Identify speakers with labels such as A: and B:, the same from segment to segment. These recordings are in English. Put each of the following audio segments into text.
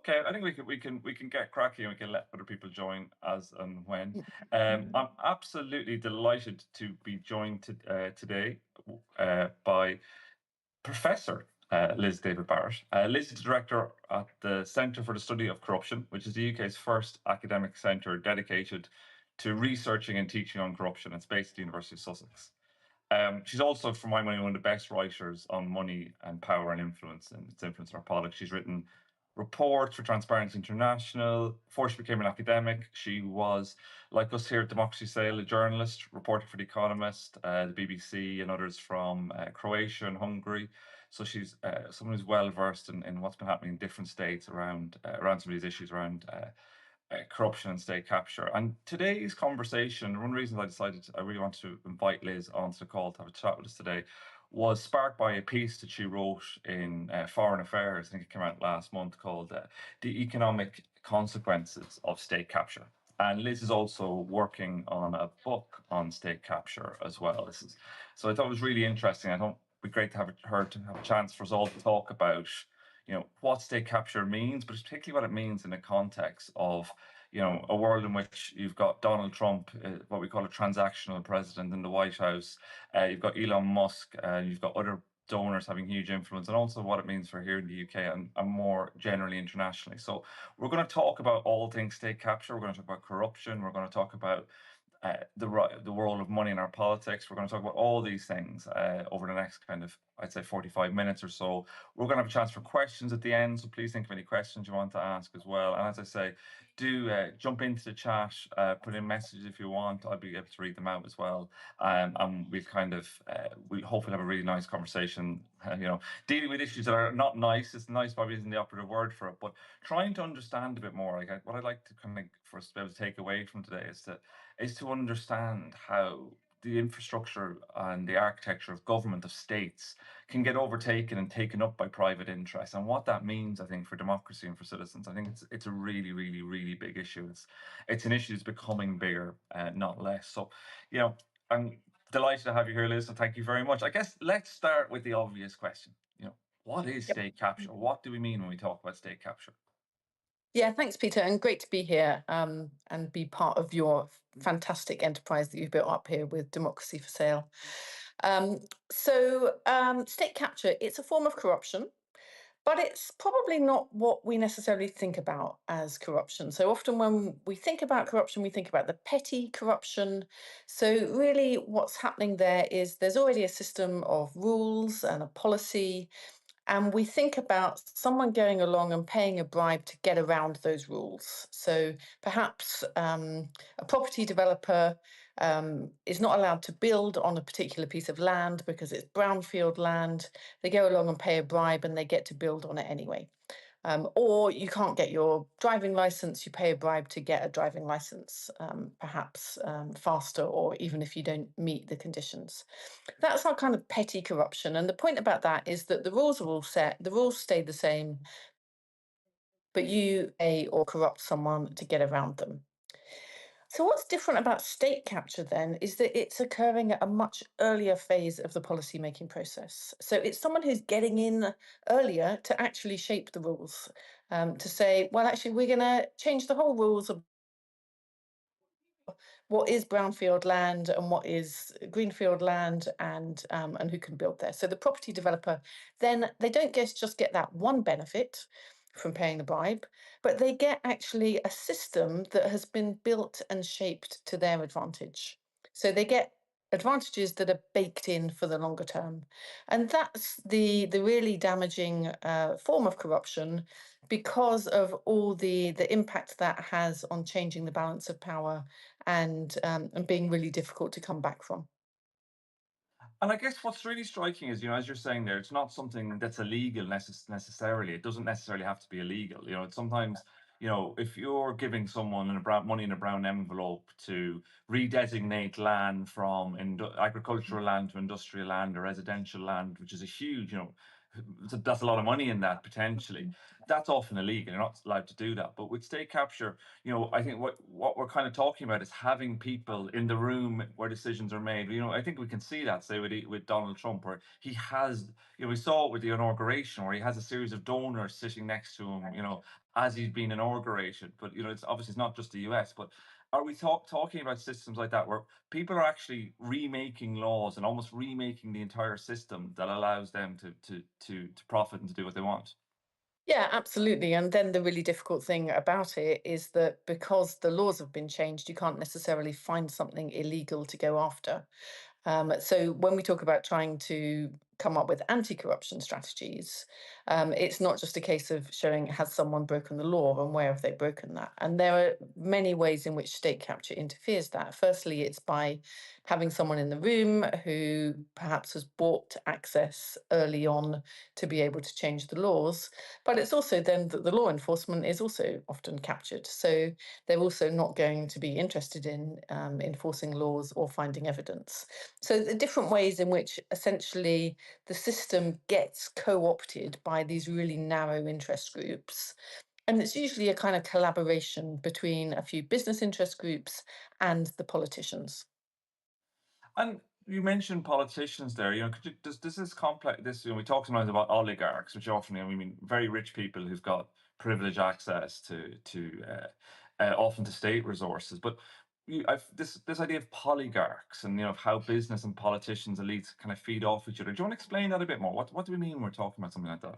A: Okay, I think we can get cracking and we can let other people join as and when. I'm absolutely delighted to be joined today by Professor Liz David-Barrett. Liz is director at the Centre for the Study of Corruption, which is the UK's first academic centre dedicated to researching and teaching on corruption. It's based at the University of Sussex. She's also, for my money, one of the best writers on money and power and influence and its influence on our politics. She's written reports for Transparency International. Before she became an academic, she was, like us here at Democracy Sale, a journalist, reporting for The Economist, the BBC, and others from Croatia and Hungary. So she's someone who's well versed in what's been happening in different states around some of these issues around corruption and state capture. And today's conversation, one of the reasons I really want to invite Liz onto the call to have a chat with us today, was sparked by a piece that she wrote in Foreign Affairs, I think it came out last month, called The Economic Consequences of State Capture. And Liz is also working on a book on state capture as well. So I thought it was really interesting. I thought it'd be great to have her to have a chance for us all to talk about what state capture means, but particularly what it means in the context of a world in which you've got Donald Trump, what we call a transactional president in the White House. You've got Elon Musk, you've got other donors having huge influence, and also what it means for here in the UK and more generally internationally. So we're going to talk about all things state capture. We're going to talk about corruption. We're going to talk about the role of money in our politics. We're going to talk about all these things over the next I'd say 45 minutes or so. We're going to have a chance for questions at the end, so please think of any questions you want to ask as well. And as I say, do jump into the chat, put in messages if you want. I'll be able to read them out as well. And we hopefully have a really nice conversation. Dealing with issues that are not nice. It's nice probably isn't the operative word for it, but trying to understand a bit more. What I'd like to for us to be able to take away from today is to understand how the infrastructure and the architecture of government, of states, can get overtaken and taken up by private interests, and what that means, I think, for democracy and for citizens. I think it's a really, really, really big issue. It's an issue that's becoming bigger, not less. So, I'm delighted to have you here, Liz, and thank you very much. I guess let's start with the obvious question. What is state capture? What do we mean when we talk about state capture?
B: Yeah, thanks, Peter, and great to be here and be part of your fantastic enterprise that you've built up here with Democracy for Sale. State capture, it's a form of corruption, but it's probably not what we necessarily think about as corruption. So often when we think about corruption, we think about the petty corruption. So really what's happening there is there's already a system of rules and a policy, and we think about someone going along and paying a bribe to get around those rules. So perhaps a property developer is not allowed to build on a particular piece of land because it's brownfield land. They go along and pay a bribe and they get to build on it anyway. Or you can't get your driving license, you pay a bribe to get a driving license, perhaps faster, or even if you don't meet the conditions. That's our kind of petty corruption. And the point about that is that the rules are all set, the rules stay the same, but you pay or corrupt someone to get around them. So what's different about state capture then is that it's occurring at a much earlier phase of the policy-making process. So it's someone who's getting in earlier to actually shape the rules, to say, well, actually, we're going to change the whole rules of what is brownfield land and what is greenfield land, and who can build there. So the property developer, then they don't just get that one benefit from paying the bribe, but they get actually a system that has been built and shaped to their advantage. So they get advantages that are baked in for the longer term. And that's the really damaging form of corruption, because of all the impact that has on changing the balance of power and being really difficult to come back from.
A: And I guess what's really striking is, as you're saying there, it's not something that's illegal necessarily. It doesn't necessarily have to be illegal. It's sometimes, if you're giving someone money in a brown envelope to redesignate land from agricultural land to industrial land or residential land, which is a huge, that's a lot of money in that potentially. that's often illegal. You're not allowed to do that. But with state capture, I think what we're kind of talking about is having people in the room where decisions are made. I think we can see that, say, with Donald Trump, where he has, we saw it with the inauguration, where he has a series of donors sitting next to him, as he's being inaugurated. But it's obviously it's not just the US, but are we talking about systems like that where people are actually remaking laws and almost remaking the entire system that allows them to profit and to do what they want?
B: Yeah, absolutely. And then the really difficult thing about it is that because the laws have been changed, you can't necessarily find something illegal to go after. So when we talk about trying to come up with anti-corruption strategies, it's not just a case of showing has someone broken the law and where have they broken that. And there are many ways in which state capture interferes that. Firstly, it's by having someone in the room who perhaps has bought access early on to be able to change the laws. But it's also then that the law enforcement is also often captured. So they're also not going to be interested in enforcing laws or finding evidence. So the different ways in which essentially the system gets co-opted by these really narrow interest groups. And it's usually a kind of collaboration between a few business interest groups and the politicians.
A: And you mentioned politicians there. Does this complex this? We talk sometimes about oligarchs, which often, we mean very rich people who've got privileged access often to state resources. But this idea of polygarchs and of how business and politicians, elites, kind of feed off each other. Do you want to explain that a bit more? What do we mean when we're talking about something like that?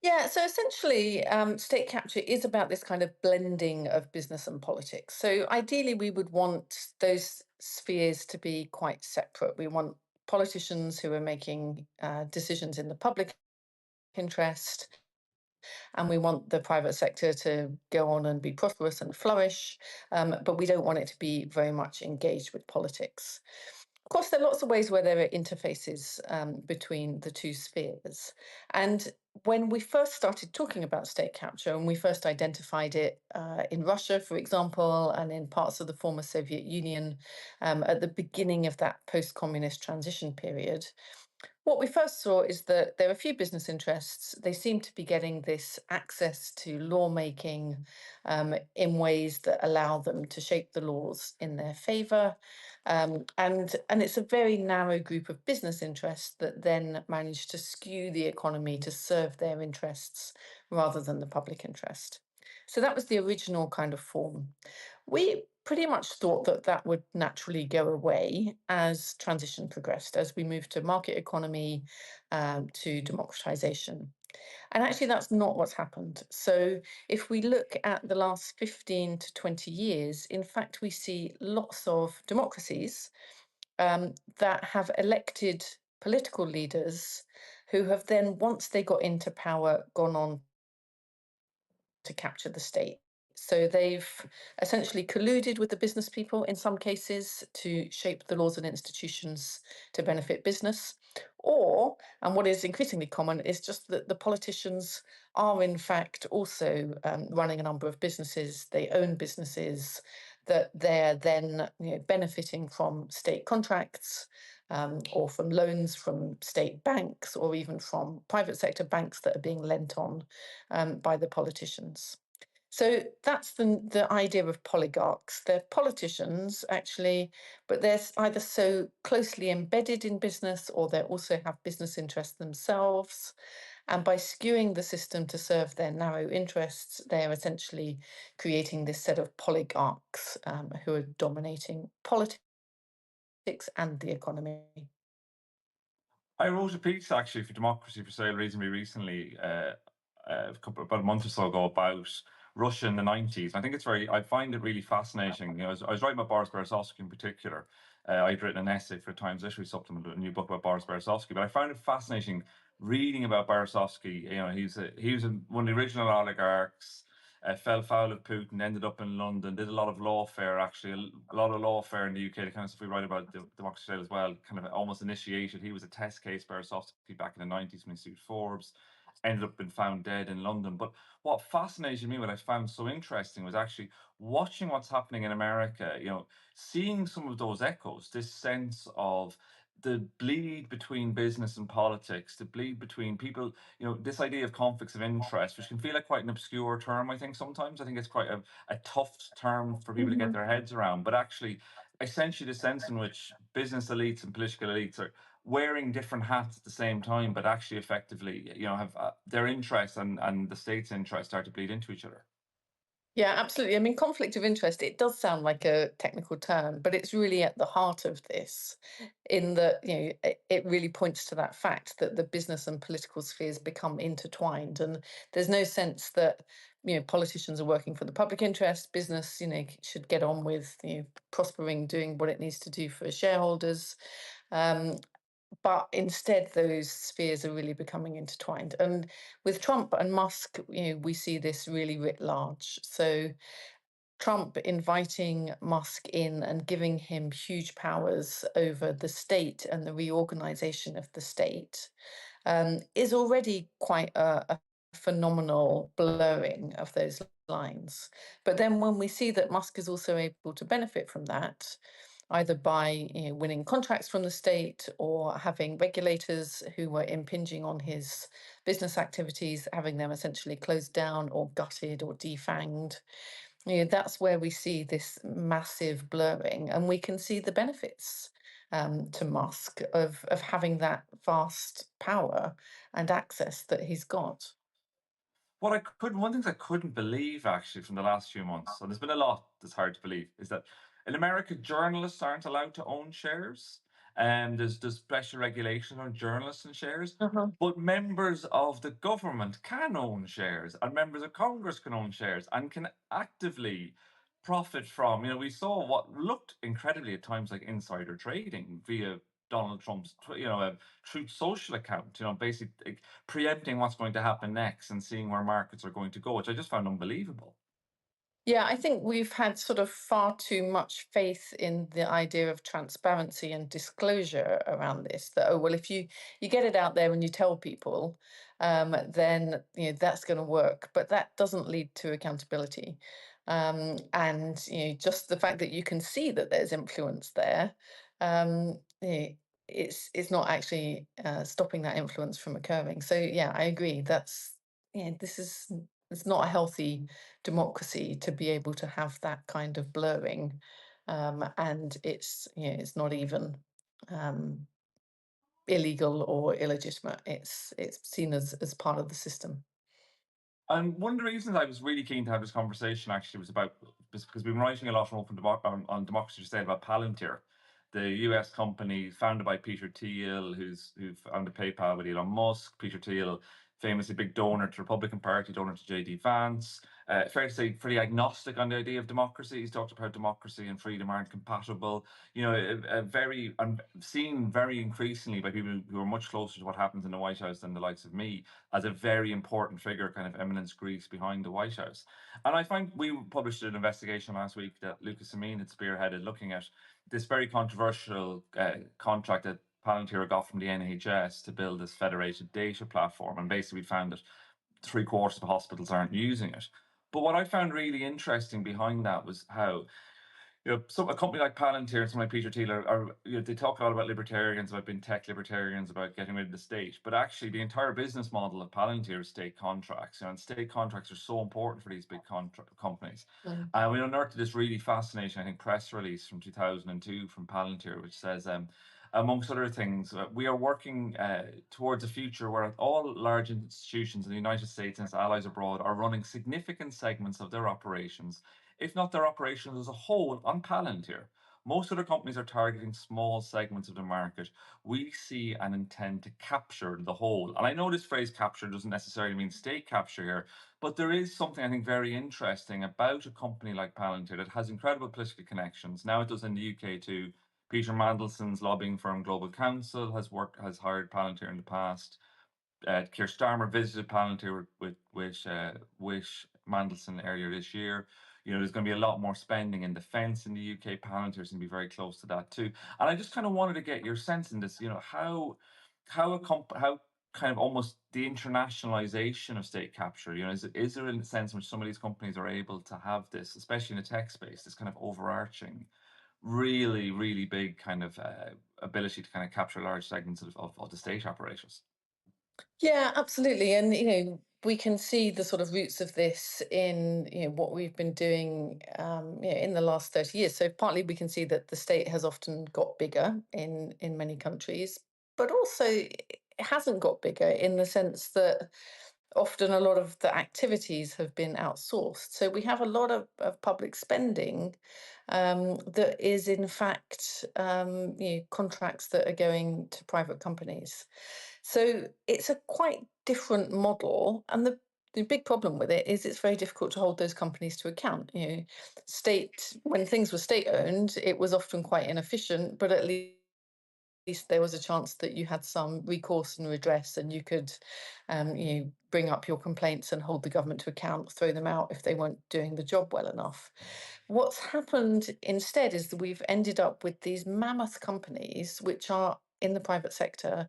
B: Yeah, so essentially, state capture is about this kind of blending of business and politics. So ideally, we would want those spheres to be quite separate. We want politicians who are making decisions in the public interest, and we want the private sector to go on and be prosperous and flourish, but we don't want it to be very much engaged with politics. Of course, there are lots of ways where there are interfaces between the two spheres. And when we first started talking about state capture, and we first identified it in Russia, for example, and in parts of the former Soviet Union at the beginning of that post-communist transition period, what we first saw is that there are a few business interests. They seem to be getting this access to lawmaking in ways that allow them to shape the laws in their favor. And it's a very narrow group of business interests that then manage to skew the economy to serve their interests rather than the public interest. So that was the original kind of form. We pretty much thought that that would naturally go away as transition progressed, as we moved to market economy, to democratization. And actually, that's not what's happened. So, if we look at the last 15 to 20 years, in fact, we see lots of democracies that have elected political leaders who have then, once they got into power, gone on to capture the state. So they've essentially colluded with the business people in some cases to shape the laws and institutions to benefit business. Or, and what is increasingly common, is just that the politicians are in fact also running a number of businesses. They own businesses that they're then benefiting from state contracts or from loans from state banks or even from private sector banks that are being lent on by the politicians. So that's the idea of polygarchs. They're politicians, actually, but they're either so closely embedded in business or they also have business interests themselves. And by skewing the system to serve their narrow interests, they're essentially creating this set of polygarchs who are dominating politics and the economy.
A: I wrote a piece actually for Democracy for Sale reasonably recently, about a month or so ago, about Russia in the 90s. I think I find it really fascinating. I was writing about Boris Berezovsky in particular. I'd written an essay for Times Literary Supplement, a new book about Boris Berezovsky, but I found it fascinating reading about Berezovsky. One of the original oligarchs. Fell foul of Putin, ended up in London, did a lot of lawfare, actually, a lot of lawfare in the UK, the kind of stuff we write about Democracy Sale as well, kind of almost initiated. He was a test case Berezovsky back in the 90s when he sued Forbes, ended up being found dead in London. But what fascinated me, what I found so interesting, was actually watching what's happening in America, seeing some of those echoes, this sense of the bleed between business and politics, the bleed between people, this idea of conflicts of interest, which can feel like quite an obscure term, I think sometimes. I think it's quite a tough term for people to get
B: Mhm.
A: their heads around. But actually, essentially, the sense in which business elites and political elites are wearing different hats at the same time, but actually effectively, have their interests and the state's interests start to bleed into each other.
B: Yeah, absolutely. I mean, conflict of interest, it does sound like a technical term, but it's really at the heart of this, in that, it really points to that fact that the business and political spheres become intertwined. And there's no sense that, politicians are working for the public interest, business, should get on with, prospering, doing what it needs to do for shareholders. Um, but instead, those spheres are really becoming intertwined. And with Trump and Musk, we see this really writ large. So Trump inviting Musk in and giving him huge powers over the state and the reorganization of the state is already quite a phenomenal blurring of those lines. But then when we see that Musk is also able to benefit from that, either by winning contracts from the state or having regulators who were impinging on his business activities, having them essentially closed down or gutted or defanged. That's where we see this massive blurring, and we can see the benefits to Musk of having that vast power and access that he's got.
A: One of the things I couldn't believe actually from the last few months, and there's been a lot that's hard to believe, is that in America, journalists aren't allowed to own shares. And there's special regulation on journalists and shares,
B: Uh-huh.
A: but members of the government can own shares, and members of Congress can own shares and can actively profit from. We saw what looked incredibly at times like insider trading via Donald Trump's, Truth Social account, basically preempting what's going to happen next and seeing where markets are going to go, which I just found unbelievable.
B: Yeah, I think we've had sort of far too much faith in the idea of transparency and disclosure around this. That, oh well, if you get it out there and you tell people, then that's going to work. But that doesn't lead to accountability. And just the fact that you can see that there's influence there, it's not actually stopping that influence from occurring. So yeah, I agree. This is it's not a healthy democracy to be able to have that kind of blurring, and it's not even um, illegal or illegitimate. It's seen as part of the system.
A: And one of the reasons I was really keen to have this conversation actually was because we've been writing a lot on Democracy Today about Palantir, the US company founded by Peter Thiel, who founded PayPal with Elon Musk. Peter Thiel, famously big donor to the Republican Party, donor to JD Vance. Fair to say, pretty agnostic on the idea of democracy. He's talked about democracy and freedom aren't compatible. I'm seen very increasingly by people who are much closer to what happens in the White House than the likes of me as a very important figure, kind of eminence Greece behind the White House. And I find we published an investigation last week that Lucas Amin had spearheaded, looking at this very controversial contract that Palantir got from the NHS to build this federated data platform. And basically, we found that three-quarters of hospitals aren't using it. But what I found really interesting behind that was how so a company like Palantir and someone like Peter Thiel they talk a lot about libertarians, about being tech libertarians, about getting rid of the state. But actually, the entire business model of Palantir is state contracts. And state contracts are so important for these big companies.
B: Mm.
A: And we unearthed this really fascinating, I think, press release from 2002 from Palantir, which says, amongst other things, we are working towards a future where all large institutions in the United States and its allies abroad are running significant segments of their operations, if not their operations as a whole, on Palantir. Most other companies are targeting small segments of the market. We see and intend to capture the whole. And I know this phrase capture doesn't necessarily mean state capture here, but there is something I think very interesting about a company like Palantir that has incredible political connections. Now it does in the UK too. Peter Mandelson's lobbying firm Global Counsel has hired Palantir in the past. Keir Starmer visited Palantir with Mandelson earlier this year. There's going to be a lot more spending in defence in the UK. Palantir's going to be very close to that too. And I just kind of wanted to get your sense in this. How kind of almost the internationalization of state capture. Is there a sense in which some of these companies are able to have especially in the tech space, this kind of overarching, really, really big kind of ability to kind of capture large segments of the state apparatus.
B: Yeah, absolutely. And, we can see the sort of roots of this in, what we've been doing, in the last 30 years. So partly we can see that the state has often got bigger in many countries, but also it hasn't got bigger in the sense that often a lot of the activities have been outsourced. So we have a lot of public spending that is in fact contracts that are going to private companies. So it's a quite different model, and the big problem with it is it's very difficult to hold those companies to account. State when things were state owned, it was often quite inefficient, but at least there was a chance that you had some recourse and redress, and you could, bring up your complaints and hold the government to account, throw them out if they weren't doing the job well enough. What's happened instead is that we've ended up with these mammoth companies, which are in the private sector,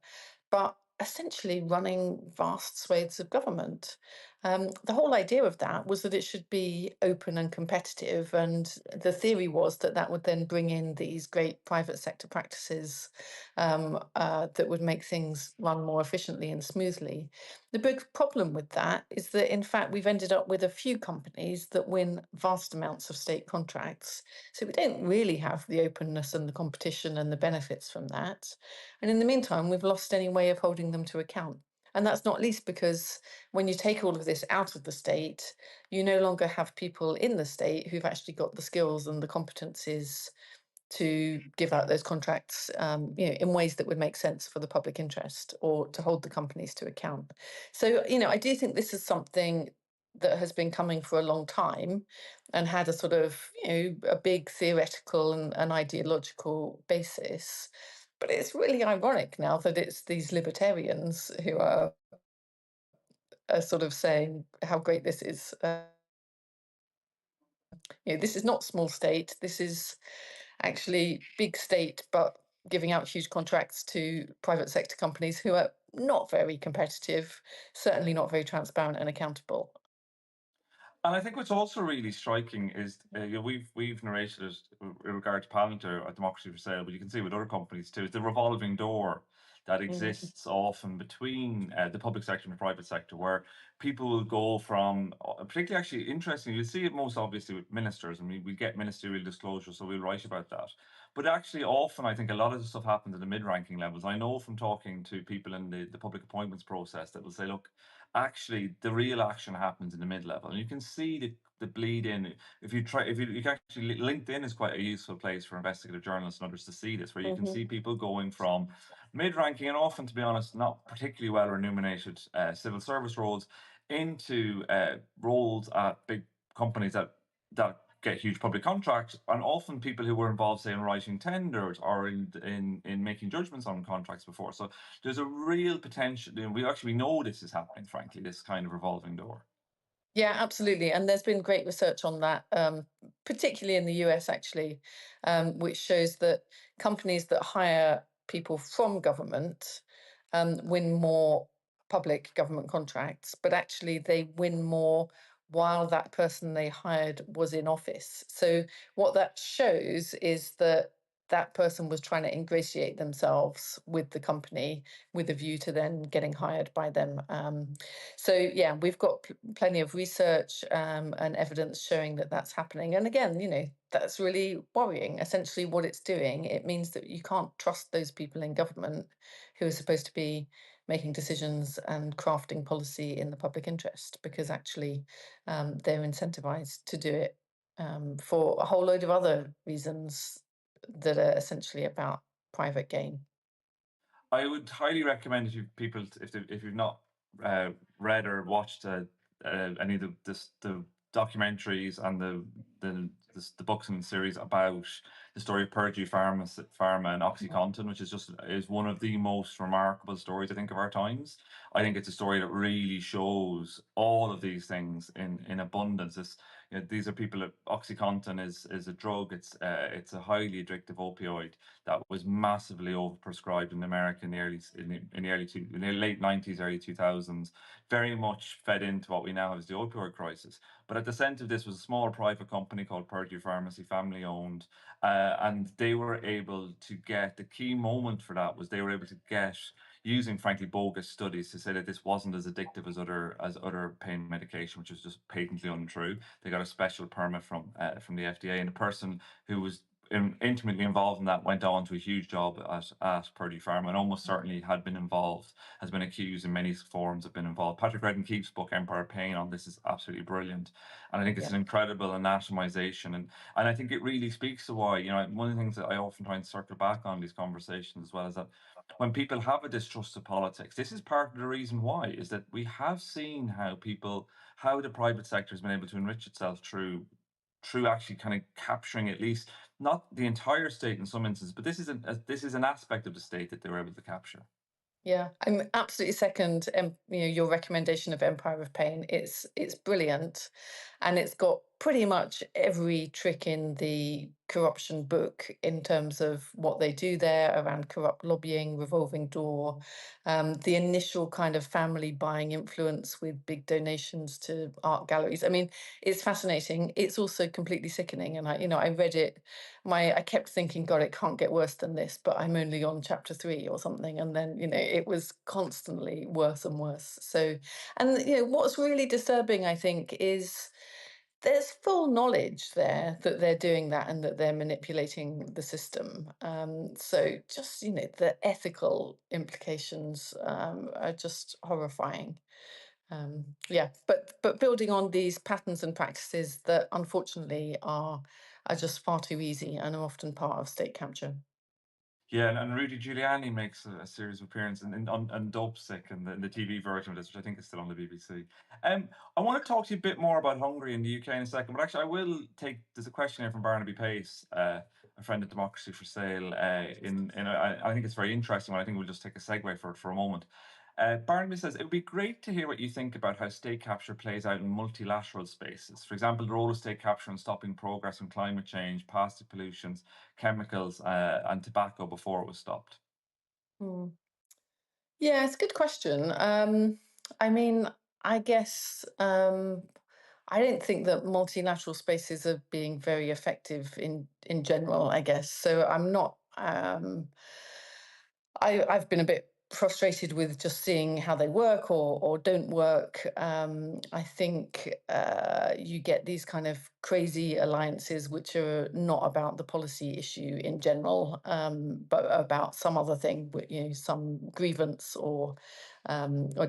B: but essentially running vast swathes of government. The whole idea of that was that it should be open and competitive, and the theory was that that would then bring in these great private sector practices that would make things run more efficiently and smoothly. The big problem with that is that, in fact, we've ended up with a few companies that win vast amounts of state contracts. So we don't really have the openness and the competition and the benefits from that. And in the meantime, we've lost any way of holding them to account. And that's not least because when you take all of this out of the state, you no longer have people in the state who've actually got the skills and the competencies to give out those contracts, in ways that would make sense for the public interest or to hold the companies to account. So, I do think this is something that has been coming for a long time and had a sort of, a big theoretical and ideological basis. But it's really ironic now that it's these libertarians who are sort of saying how great this is. This is not small state. This is actually big state, but giving out huge contracts to private sector companies who are not very competitive, certainly not very transparent and accountable.
A: And I think what's also really striking is we've narrated it in regard to Palantir, Democracy for Sale, but you can see with other companies too, is the revolving door that
B: Mm,
A: exists often between the public sector and the private sector, where people will go from, particularly actually interesting, you'll see it most obviously with ministers, and we get ministerial disclosure, so we'll write about that. But actually, often I think a lot of the stuff happens at the mid-ranking levels. I know from talking to people in the public appointments process that will say, look, actually the real action happens in the mid-level, and you can see the bleed in. If you try, if you can actually, LinkedIn is quite a useful place for investigative journalists and others to see this, where you can
B: mhm.
A: see people going from mid-ranking and often, to be honest, not particularly well remunerated civil service roles into roles at big companies that get huge public contracts, and often people who were involved, say, in writing tenders or in making judgments on contracts before. So there's a real potential. We know this is happening, frankly, this kind of revolving door.
B: Yeah, absolutely. And there's been great research on that, particularly in the US, actually, which shows that companies that hire people from government win more public government contracts, but actually they win more while that person they hired was in office. So what that shows is that that person was trying to ingratiate themselves with the company with a view to then getting hired by them. So yeah, we've got plenty of research and evidence showing that that's happening. And again, that's really worrying. Essentially, what it's doing, it means that you can't trust those people in government who are supposed to be making decisions and crafting policy in the public interest, because actually they're incentivized to do it for a whole load of other reasons that are essentially about private gain.
A: I would highly recommend, if you people, if you've not read or watched any of the documentaries and the books and series about the story of Purdue Pharma and OxyContin, which is one of the most remarkable stories, I think, of our times. I think it's a story that really shows all of these things in abundance. These are people. OxyContin is a drug. It's a highly addictive opioid that was massively overprescribed in America in the late 90s, early 2000s, very much fed into what we now have as the opioid crisis. But at the center of this was a small private company called Purdue Purdue Pharmacy, family owned, and they were able to get, the key moment for that was they were able to get, using frankly bogus studies, to say that this wasn't as addictive as other pain medication, which was just patently untrue. They got a special permit from the FDA, and the person who was intimately involved in that went on to a huge job at Purdue Pharma, and almost certainly had been involved, has been accused in many forms of being involved. Patrick Redden Keefe's book Empire of Pain on this is absolutely brilliant, and I think it's
B: Yeah.
A: an incredible anatomization, and I think it really speaks to why, one of the things that I often try and circle back on these conversations as well is that when people have a distrust of politics, this is part of the reason why, is that we have seen how the private sector has been able to enrich itself through actually kind of capturing at least not the entire state in some instances, but this is an aspect of the state that they were able to capture.
B: Yeah, I'm absolutely second. Your recommendation of Empire of Pain. It's brilliant, and it's got pretty much every trick in the corruption book in terms of what they do there around corrupt lobbying, revolving door, the initial kind of family buying influence with big donations to art galleries. I mean, it's fascinating. It's also completely sickening, and I read it. I kept thinking, God, it can't get worse than this, but I'm only on chapter 3 or something. And then, it was constantly worse and worse. So, and, what's really disturbing, I think, is there's full knowledge there that they're doing that and that they're manipulating the system. So just, the ethical implications are just horrifying. Yeah, but building on these patterns and practices that unfortunately are just far too easy and are often part of state capture.
A: Yeah, and Rudy Giuliani makes a series of appearances on Dopesick and the TV version of this, which I think is still on the BBC. I want to talk to you a bit more about Hungary and the UK in a second, but actually, there's a question here from Barnaby Pace, a friend of Democracy for Sale. I think it's very interesting. I think we'll just take a segue for it for a moment. Barnaby says, it would be great to hear what you think about how state capture plays out in multilateral spaces. For example, the role of state capture in stopping progress on climate change, plastic pollutions, chemicals, and tobacco before it was stopped.
B: Hmm. Yeah, it's a good question. I mean, I guess I don't think that multilateral spaces are being very effective in general, I guess. So I'm not. I've been a bit frustrated with just seeing how they work or don't work. I think you get these kind of crazy alliances which are not about the policy issue in general, but about some other thing, some grievance or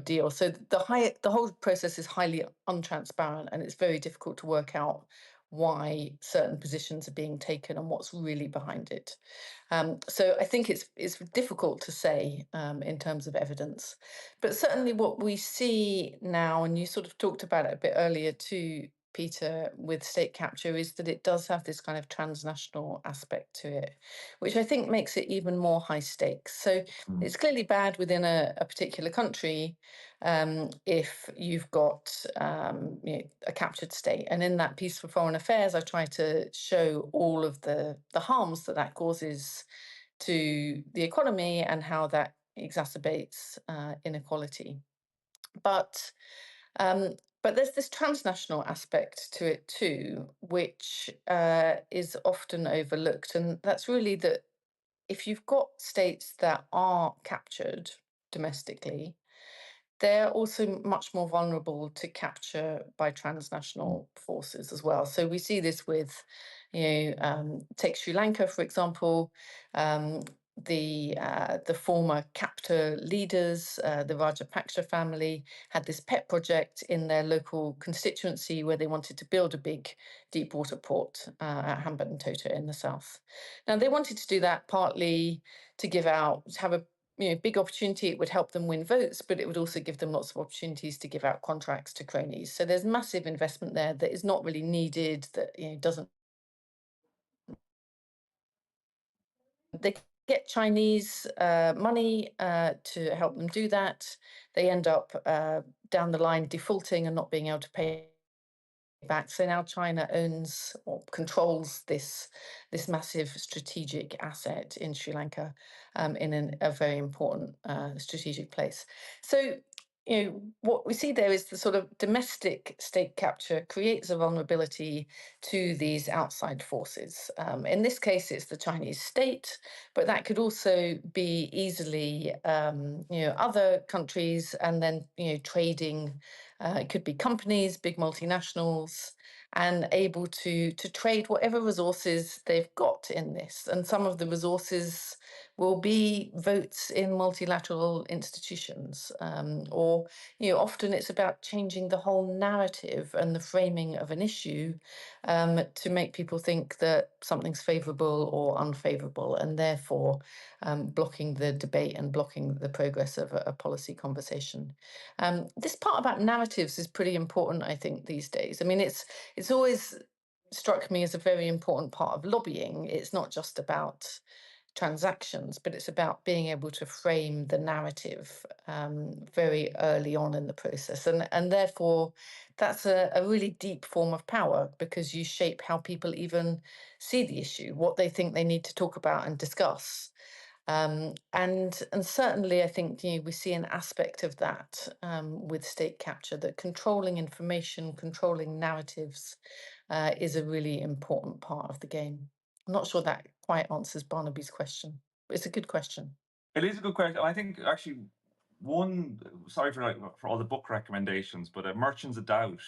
B: deal. So the whole process is highly untransparent, and it's very difficult to work out why certain positions are being taken and what's really behind it. So I think it's difficult to say in terms of evidence, but certainly what we see now, and you sort of talked about it a bit earlier too, Peter, with state capture, is that it does have this kind of transnational aspect to it, which I think makes it even more high stakes. So
A: Mm.
B: it's clearly bad within a particular country if you've got a captured state. And in that piece for Foreign Affairs, I try to show all of the harms that causes to the economy and how that exacerbates inequality. But um, but there's this transnational aspect to it too, which is often overlooked, and that's really that if you've got states that are captured domestically, they're also much more vulnerable to capture by transnational forces as well. So we see this with, take Sri Lanka, for example. Um, the former captor leaders, the Rajapaksa family, had this pet project in their local constituency where they wanted to build a big deep water port at Hambantota in the south. Now they wanted to do that partly to have a big opportunity. It would help them win votes, but it would also give them lots of opportunities to give out contracts to cronies. So there's massive investment there that is not really needed, that doesn't. They get Chinese money to help them do that. They end up down the line defaulting and not being able to pay back. So now China owns or controls this massive strategic asset in Sri Lanka, in a very important strategic place. So what we see there is the sort of domestic state capture creates a vulnerability to these outside forces. In this case, it's the Chinese state, but that could also be easily, other countries, and then, trading. It could be companies, big multinationals, and able to trade whatever resources they've got in this. And some of the resources will be votes in multilateral institutions, or often it's about changing the whole narrative and the framing of an issue, to make people think that something's favourable or unfavourable, and therefore blocking the debate and blocking the progress of a policy conversation. This part about narratives is pretty important, I think, these days. I mean, it's always struck me as a very important part of lobbying. It's not just about transactions, but it's about being able to frame the narrative very early on in the process. And therefore, that's a really deep form of power, because you shape how people even see the issue, what they think they need to talk about and discuss. And certainly, I think we see an aspect of that with state capture, that controlling information, controlling narratives, is a really important part of the game. I'm not sure that quite answers Barnaby's question, but it's a good question.
A: It is a good question. I think actually one, sorry for for all the book recommendations, but Merchants of Doubt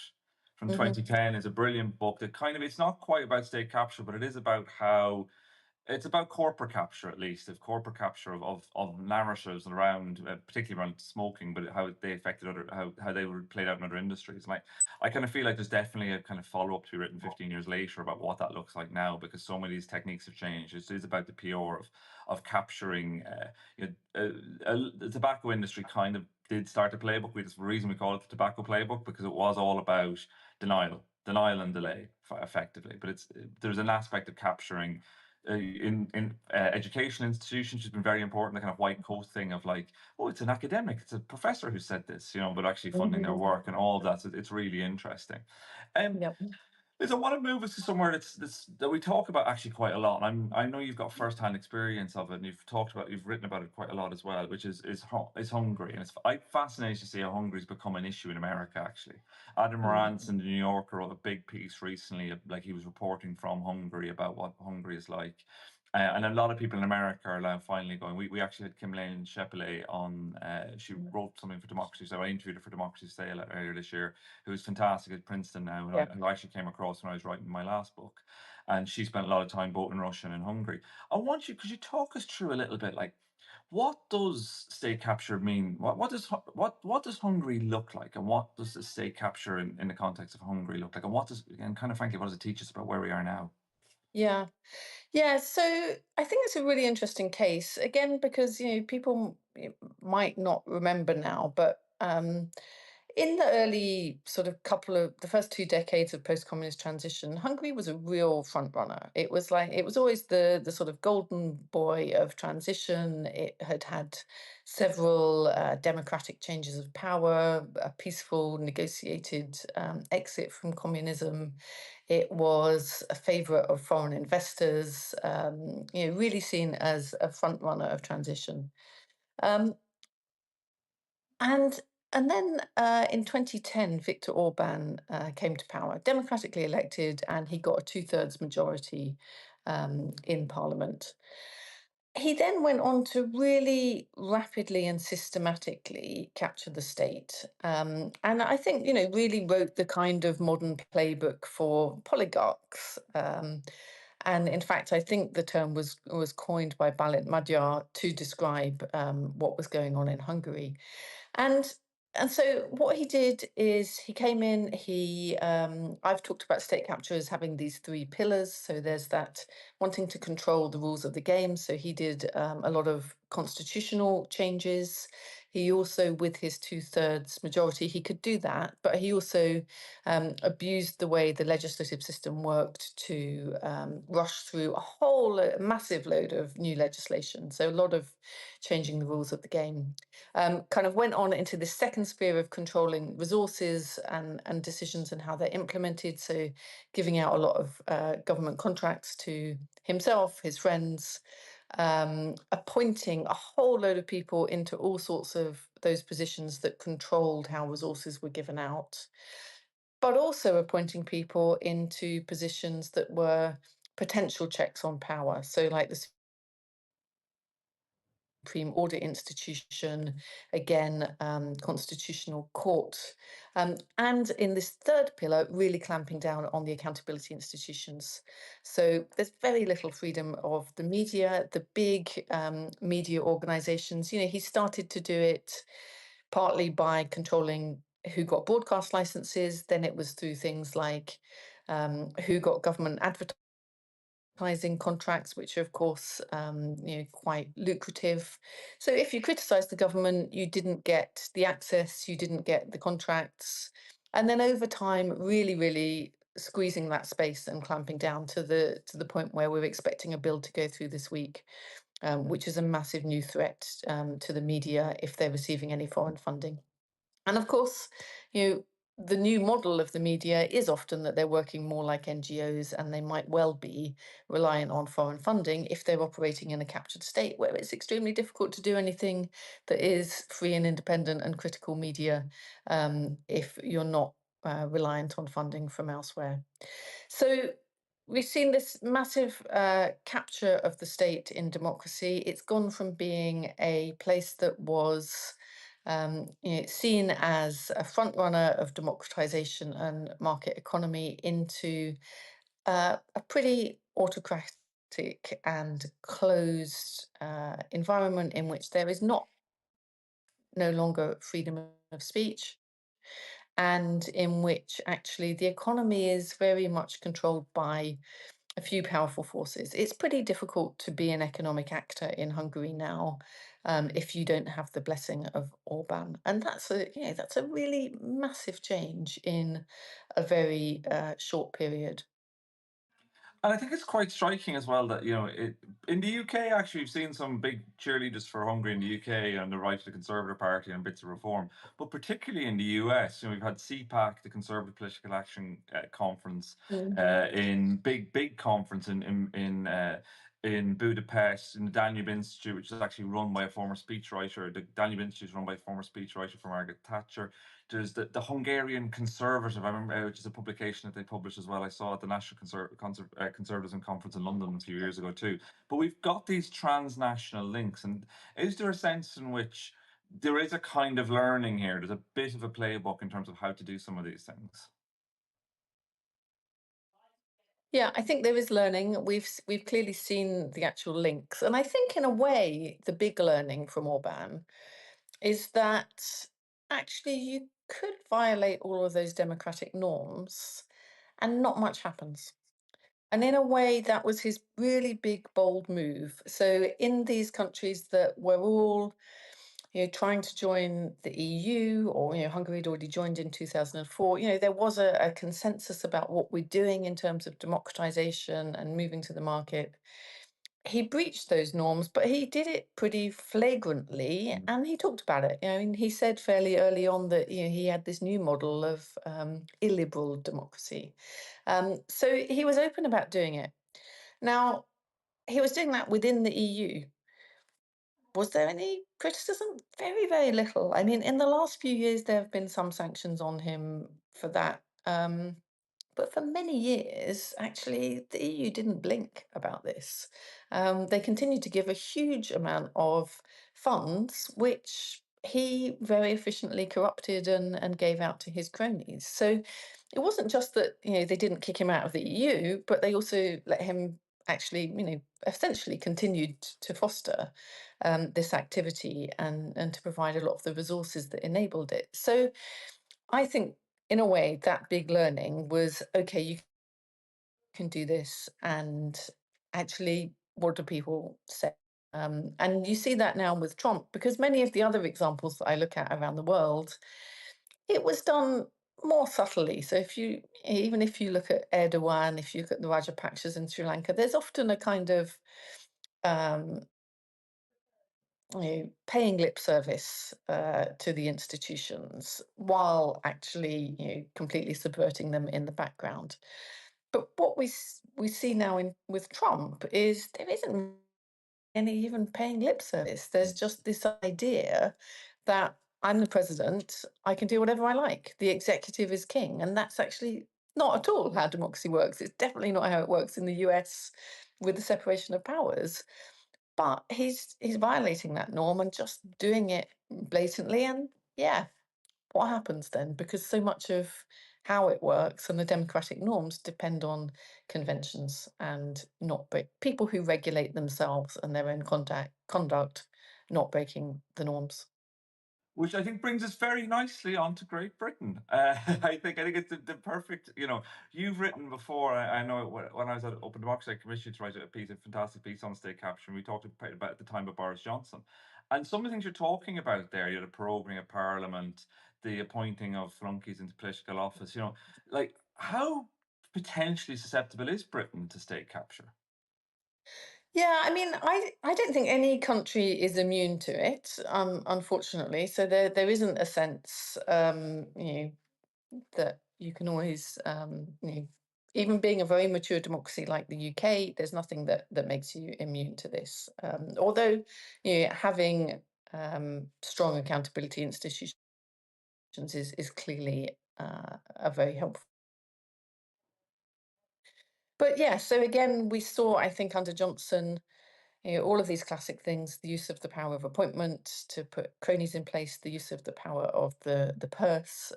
A: from
B: Hmm.
A: 2010 is a brilliant book that kind of, it's not quite about state capture, but it is about how it's about corporate capture, at least, of corporate capture of narratives around, particularly around smoking, but how they affected other, how they were played out in other industries. Like, I kind of feel like there's definitely a kind of follow up to be written 15 years later about what that looks like now, because so many of these techniques have changed. It is about the PR of capturing. The tobacco industry kind of did start a playbook. That's the reason we call it the tobacco playbook, because it was all about denial and delay, effectively. But there's an aspect of capturing in education institutions has been very important. The kind of white coat thing of like, oh, it's an academic, it's a professor who said this, but actually funding their work and all of that. So it's really interesting. Um,
B: Yep.
A: Liz, I want to move us to somewhere that we talk about actually quite a lot. I know you've got first-hand experience of it, and you've written about it quite a lot as well, which is Hungary, and I'm fascinated to see how Hungary's become an issue in America. Actually, Adam Morantz in the New Yorker wrote a big piece recently, like he was reporting from Hungary about what Hungary is like. And a lot of people in America are now finally going. We actually had Kim Shepele on. She wrote something for Democracy, so I interviewed her for Democracy Sale earlier this year, who's fantastic at Princeton now, and
B: Yeah.
A: I actually came across when I was writing my last book, and she spent a lot of time both in Russia and in Hungary. Could you talk us through a little bit, like, what does state capture mean? What does Hungary look like, and what does the state capture in the context of Hungary look like, and kind of frankly, what does it teach us about where we are now?
B: Yeah. Yeah, so I think it's a really interesting case, again, because people might not remember now, but in the early sort of couple of the first 2 decades of post-communist transition, Hungary was a real front runner. It was always the sort of golden boy of transition. It had had several democratic changes of power, a peaceful negotiated exit from communism. It was a favorite of foreign investors, really seen as a front runner of transition. Um, and and then in 2010, Viktor Orban came to power, democratically elected, and he got a two-thirds majority in parliament. He then went on to really rapidly and systematically capture the state. And I think, really wrote the kind of modern playbook for Polygarchs. And in fact, I think the term was coined by Balint Magyar to describe what was going on in Hungary. And and so what he did is he came in, I've talked about state capture as having these three pillars. So there's that wanting to control the rules of the game. So he did a lot of constitutional changes. He also, with his two-thirds majority, he could do that, but he also abused the way the legislative system worked to rush through massive load of new legislation. So a lot of changing the rules of the game. Kind of went on into the second sphere of controlling resources and decisions and how they're implemented. So giving out a lot of government contracts to himself, his friends, appointing a whole load of people into all sorts of those positions that controlled how resources were given out, but also appointing people into positions that were potential checks on power. So, like the Supreme Audit Institution, again, Constitutional Court. And in this third pillar, really clamping down on the accountability institutions. So there's very little freedom of the media, the big media organizations. He started to do it partly by controlling who got broadcast licenses. Then it was through things like who got government advertising contracts, which are of course quite lucrative. So if you criticised the government, you didn't get the access, you didn't get the contracts, and then over time, really, really squeezing that space and clamping down to the point where we're expecting a bill to go through this week, which is a massive new threat to the media if they're receiving any foreign funding. And of course, you know, the new model of the media is often that they're working more like NGOs, and they might well be reliant on foreign funding if they're operating in a captured state where it's extremely difficult to do anything that is free and independent and critical media if you're not reliant on funding from elsewhere. So we've seen this massive capture of the state in democracy. It's gone from being a place that was seen as a front runner of democratization and market economy into a pretty autocratic and closed environment in which there is not no longer freedom of speech, and in which actually the economy is very much controlled by a few powerful forces. It's pretty difficult to be an economic actor in Hungary now if you don't have the blessing of Orbán, and that's a really massive change in a very short period.
A: And I think it's quite striking as well that, in the UK, actually, we've seen some big cheerleaders for Hungary in the UK on the right of the Conservative Party and bits of reform. But particularly in the US, we've had CPAC, the Conservative Political Action Conference,
B: Mm.
A: in big conference in Budapest, in the Danube Institute, which is actually run by a former speechwriter. The Danube Institute is run by a former speechwriter for Margaret Thatcher. There's the Hungarian Conservative, I remember, which is a publication that they publish as well. I saw at the National Conservatism Conference in London a few years ago too. But we've got these transnational links, and is there a sense in which there is a kind of learning here? There's a bit of a playbook in terms of how to do some of these things.
B: Yeah, I think there is learning. We've clearly seen the actual links, and I think in a way the big learning from Orban is that actually you could violate all of those democratic norms and not much happens. And in a way, that was his really big, bold move. So in these countries that were all, trying to join the EU, or Hungary had already joined in 2004. There was a consensus about what we're doing in terms of democratization and moving to the market. He breached those norms, but he did it pretty flagrantly, and he talked about it. And he said fairly early on that he had this new model of illiberal democracy. So he was open about doing it. Now, he was doing that within the EU. Was there any criticism? Very, very little. I mean, in the last few years, there have been some sanctions on him for that. But for many years, actually, the EU didn't blink about this. They continued to give a huge amount of funds, which he very efficiently corrupted and gave out to his cronies. So it wasn't just that they didn't kick him out of the EU, but they also let him actually essentially continued to foster this activity and to provide a lot of the resources that enabled it. So I think in a way that big learning was okay, you can do this, and actually what do people say? And you see that now with Trump, because many of the other examples that I look at around the world, it was done more subtly. So even if you look at Erdogan, if you look at the Rajapakshas in Sri Lanka, there's often a kind of um, paying lip service to the institutions while actually completely subverting them in the background. But what we see now with Trump is there isn't any even paying lip service. There's just this idea that I'm the president, I can do whatever I like. The executive is king. And that's actually not at all how democracy works. It's definitely not how it works in the US with the separation of powers. But he's violating that norm and just doing it blatantly. And yeah, what happens then? Because so much of how it works and the democratic norms depend on conventions and not people who regulate themselves and their own conduct, not breaking the norms.
A: Which I think brings us very nicely onto Great Britain. I think it's the perfect. You've written before. I know when I was at Open Democracy, I commissioned to write a fantastic piece on state capture, and we talked about at the time of Boris Johnson, and some of the things you're talking about there. The proroguing of Parliament, the appointing of flunkies into political office. Like how potentially susceptible is Britain to state capture?
B: Yeah, I mean, I don't think any country is immune to it, unfortunately. So there isn't a sense, that you can always, even being a very mature democracy like the UK, there's nothing that makes you immune to this. Although, having strong accountability institutions is clearly a very helpful. But yeah, so again, we saw, I think, under Johnson, all of these classic things: the use of the power of appointment to put cronies in place, the use of the power of the purse,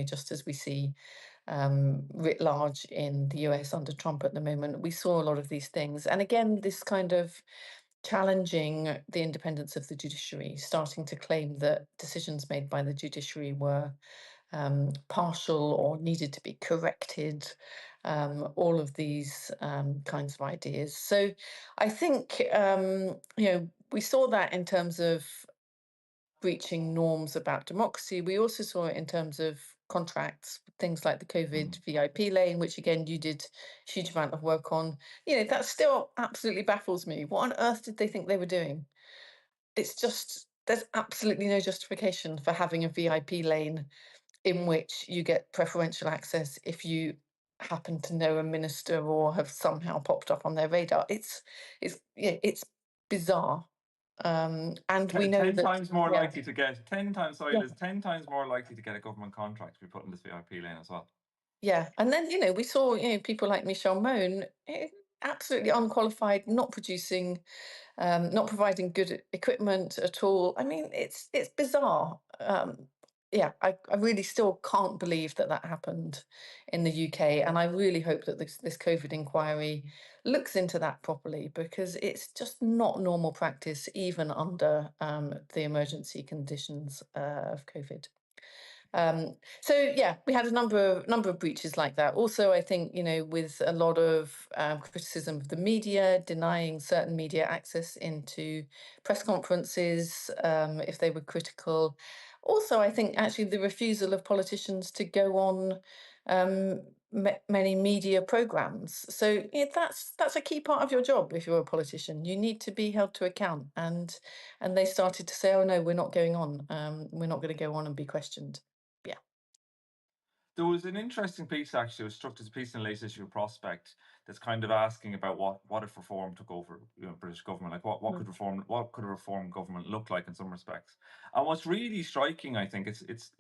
B: just as we see writ large in the US under Trump at the moment. We saw a lot of these things. And again, this kind of challenging the independence of the judiciary, starting to claim that decisions made by the judiciary were partial or needed to be corrected, all of these kinds of ideas. So I think, we saw that in terms of breaching norms about democracy. We also saw it in terms of contracts, things like the COVID
A: Mm.
B: VIP lane, which again you did a huge amount of work on. That still absolutely baffles me. What on earth did they think they were doing? It's just there's absolutely no justification for having a VIP lane in which you get preferential access if you happen to know a minister or have somehow popped up on their radar. It's bizarre. And we know
A: Ten
B: that,
A: times more
B: yeah.
A: likely to get 10 times. Sorry,
B: Yeah.
A: Liz. 10 times more likely to get a government contract to be put in this VIP lane as well.
B: Yeah, and then we saw people like Michelle Mone, absolutely unqualified, not producing, not providing good equipment at all. I mean, it's bizarre. Yeah, I really still can't believe that that happened in the UK, and I really hope that this COVID inquiry looks into that properly because it's just not normal practice, even under the emergency conditions of COVID. So yeah, we had a number of breaches like that. Also, I think with a lot of criticism of the media, denying certain media access into press conferences if they were critical. Also, I think actually the refusal of politicians to go on many media programs. So that's a key part of your job if you're a politician. You need to be held to account, and they started to say, "Oh no, we're not going on. We're not going to go on and be questioned." Yeah.
A: There was an interesting piece actually. It was struck as a piece in the latest issue of Prospect that's kind of asking about what if reform took over, British government, like what
B: Mm.
A: could a reform government look like in some respects. And what's really striking, I think, it's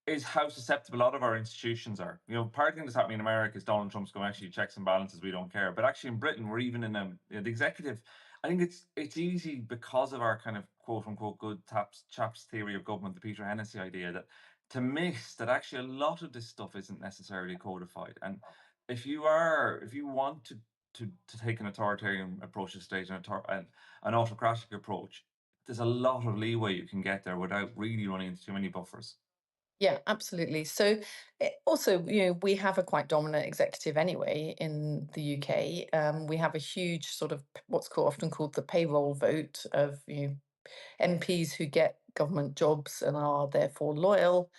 A: is how susceptible a lot of our institutions are. Part of the thing that's happening in America is Donald Trump's going, actually, checks and balances, we don't care. But actually in Britain, we're even in the executive. I think it's easy because of our kind of quote unquote good chaps theory of government, the Peter Hennessy idea, that to miss that actually a lot of this stuff isn't necessarily codified. And if you want to take an authoritarian approach to state and an autocratic approach, there's a lot of leeway you can get there without really running into too many buffers.
B: Yeah, absolutely. So also, we have a quite dominant executive anyway in the UK. We have a huge sort of often called the payroll vote of MPs who get government jobs and are therefore loyal.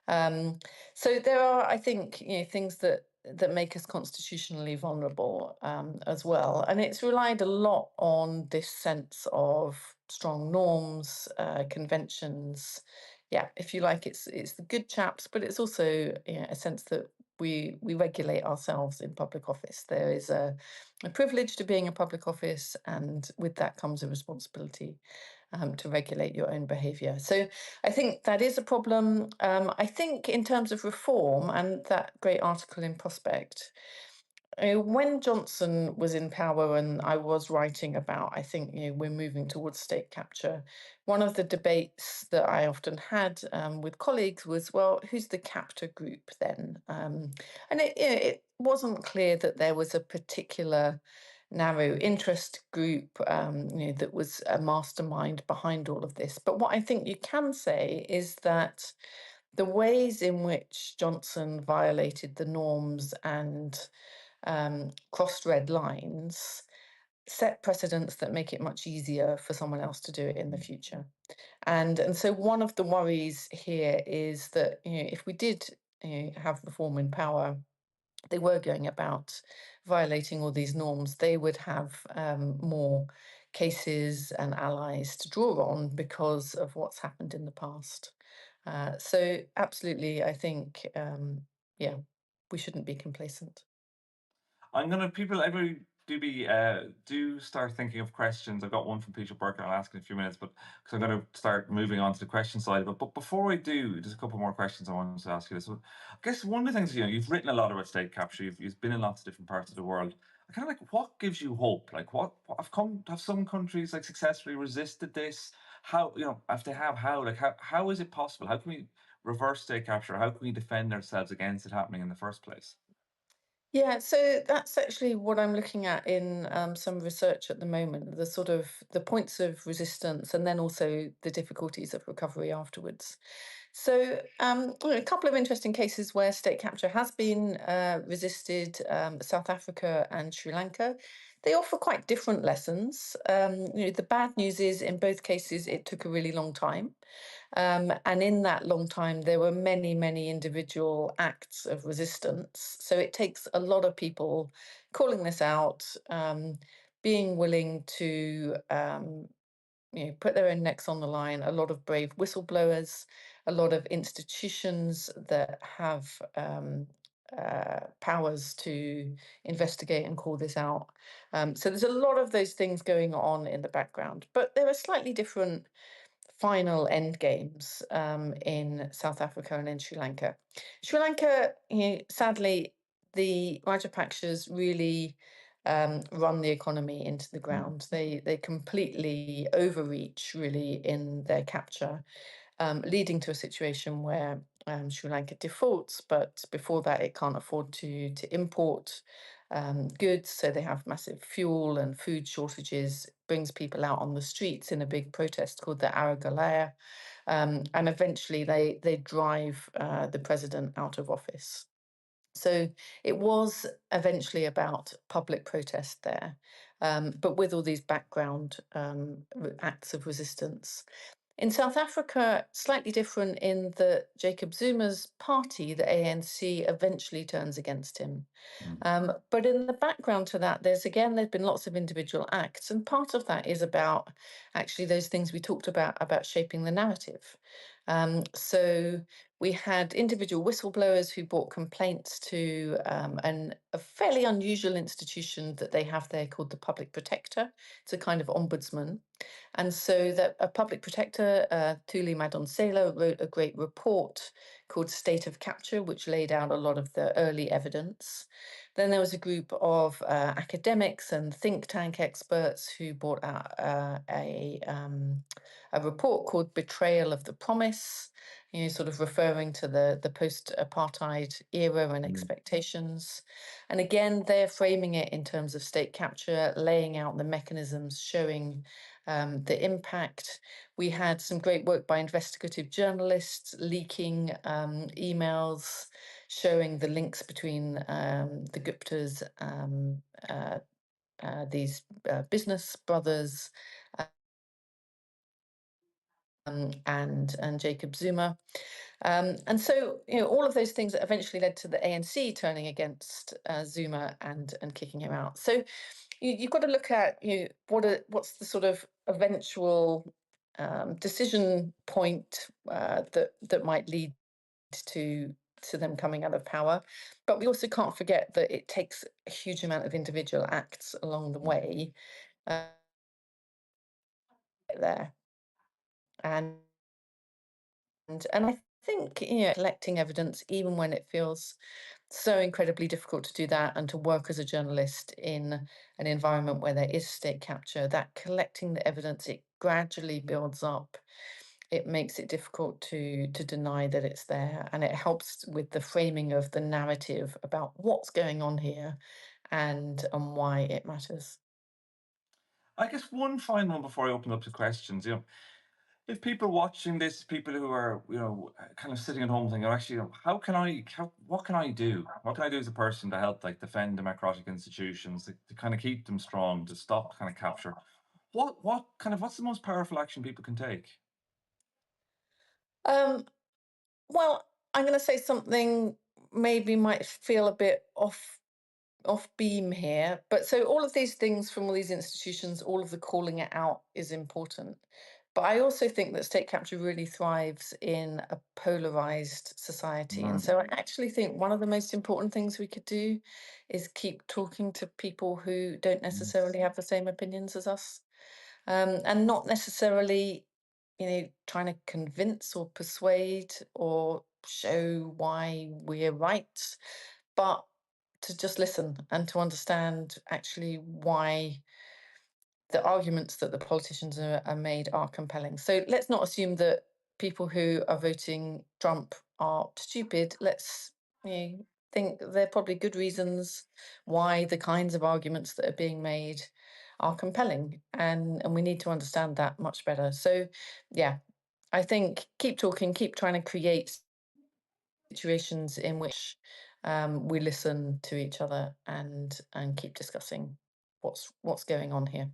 B: Um, so there are, I think, things that make us constitutionally vulnerable as well, and it's relied a lot on this sense of strong norms, conventions. Yeah, if you like, it's the good chaps, but it's also a sense that we regulate ourselves in public office. There is a privilege to being in public office, and with that comes a responsibility. to regulate your own behavior. So I think that is a problem. I think in terms of reform, and that great article in Prospect, when Johnson was in power and I was writing about, I think, we're moving towards state capture, one of the debates that I often had with colleagues was, well, who's the captor group then? And it wasn't clear that there was a particular narrow interest group that was a mastermind behind all of this. But what I think you can say is that the ways in which Johnson violated the norms and crossed red lines set precedents that make it much easier for someone else to do it in the future. And so one of the worries here is that if we did have reform in power, they were going about violating all these norms, they would have more cases and allies to draw on because of what's happened in the past. So absolutely, I think, yeah, we shouldn't be complacent.
A: I'm gonna people every do start thinking of questions. I've got one from Peter Burke, and I'll ask in a few minutes, but because I'm gonna start moving on to the question side of it. But before I do, there's a couple more questions I wanted to ask you. So I guess one of the things, you've written a lot about state capture. You've been in lots of different parts of the world. I kind of like, what gives you hope? Like, what have some countries like successfully resisted this? How, if they have, how is it possible? How can we reverse state capture? How can we defend ourselves against it happening in the first place?
B: Yeah, so that's actually what I'm looking at in some research at the moment, the sort of the points of resistance and then also the difficulties of recovery afterwards. So a couple of interesting cases where state capture has been resisted, South Africa and Sri Lanka. They offer quite different lessons. The bad news is in both cases it took a really long time. And in that long time, there were many, many individual acts of resistance. So it takes a lot of people calling this out, being willing to put their own necks on the line, a lot of brave whistleblowers, a lot of institutions that have powers to investigate and call this out. So there's a lot of those things going on in the background, but there are slightly different final end games in South Africa and in Sri Lanka. Sri Lanka, sadly, the Rajapakshas really run the economy into the
A: Mm,
B: ground. They completely overreach really in their capture, leading to a situation where Sri Lanka defaults, but before that, it can't afford to import goods. So they have massive fuel and food shortages, brings people out on the streets in a big protest called the Aragalaya. And eventually they drive the president out of office. So it was eventually about public protest there, but with all these background acts of resistance. In South Africa, slightly different in that Jacob Zuma's party, the ANC, eventually turns against him.
A: mm,
B: But in the background to that, there's been lots of individual acts, and part of that is about actually those things we talked about shaping the narrative. So we had individual whistleblowers who brought complaints to a fairly unusual institution that they have there called the Public Protector. It's a kind of ombudsman. And so that a public protector, Thuli Madonsela, wrote a great report called State of Capture, which laid out a lot of the early evidence. Then there was a group of academics and think tank experts who brought out a report called Betrayal of the Promise, sort of referring to the post-apartheid era and
A: mm,
B: expectations. And again, they're framing it in terms of state capture, laying out the mechanisms, showing the impact. We had some great work by investigative journalists leaking emails showing the links between the Guptas, these business brothers, and Jacob Zuma. And so, all of those things that eventually led to the ANC turning against Zuma and kicking him out. So you've got to look at what's the sort of eventual decision point that might lead to them coming out of power. But we also can't forget that it takes a huge amount of individual acts along the
A: mm.
B: way there. And I think, collecting evidence, even when it feels so incredibly difficult to do that and to work as a journalist in an environment where there is state capture, that collecting the evidence, it gradually builds up. It makes it difficult to deny that it's there, and it helps with the framing of the narrative about what's going on here and why it matters.
A: I guess one final one before I open up to questions. If people watching this, people who are, kind of sitting at home thinking, actually, what can I do? What can I do as a person to help, like, defend democratic institutions, to kind of keep them strong, to stop kind of capture? What's the most powerful action people can take?
B: Um, well, I'm going to say something maybe might feel a bit off beam here, but so all of these things from all these institutions, all of the calling it out is important. But I also think that state capture really thrives in a polarized society. And
A: Mm.
B: so I actually think one of the most important things we could do is keep talking to people who don't
A: Mm.
B: necessarily have the same opinions as us, and not necessarily, trying to convince or persuade or show why we're right, but to just listen and to understand actually why the arguments that the politicians are made are compelling. So let's not assume that people who are voting Trump are stupid. Let's, think there are probably good reasons why the kinds of arguments that are being made are compelling, and we need to understand that much better. So, yeah, I think keep talking, keep trying to create situations in which we listen to each other and keep discussing what's going on here.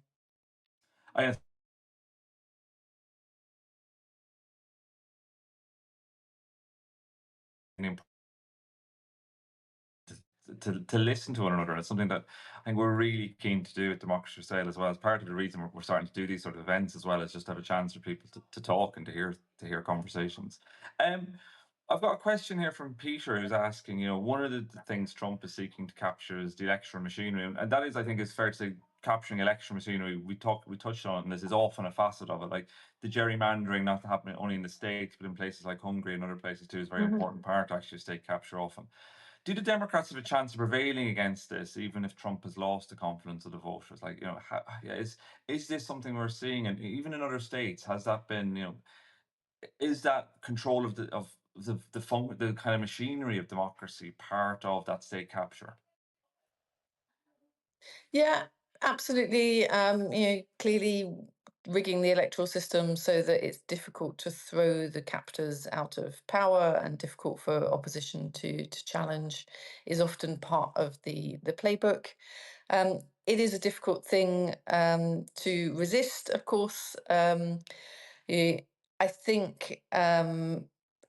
A: I think to listen to one another. It's something that I think we're really keen to do at Democracy for Sale as well. As part of the reason we're starting to do these sort of events as well, is just to have a chance for people to talk and to hear conversations. Um, I've got a question here from Peter who's asking, one of the things Trump is seeking to capture is the electoral machinery, and that is, I think, is fair to say, capturing electoral machinery. We touched on it, and this is often a facet of it, like the gerrymandering not happening only in the States, but in places like Hungary and other places too, is a very important part actually of state capture often. Do the Democrats have a chance of prevailing against this, even if Trump has lost the confidence of the voters? Like, yeah, is this something we're seeing, and even in other states, has that been, is that control of the kind of machinery of democracy part of that state capture?
B: Yeah, absolutely. Clearly rigging the electoral system so that it's difficult to throw the captors out of power and difficult for opposition to challenge is often part of the playbook. It is a difficult thing to resist, of course. Eh, I think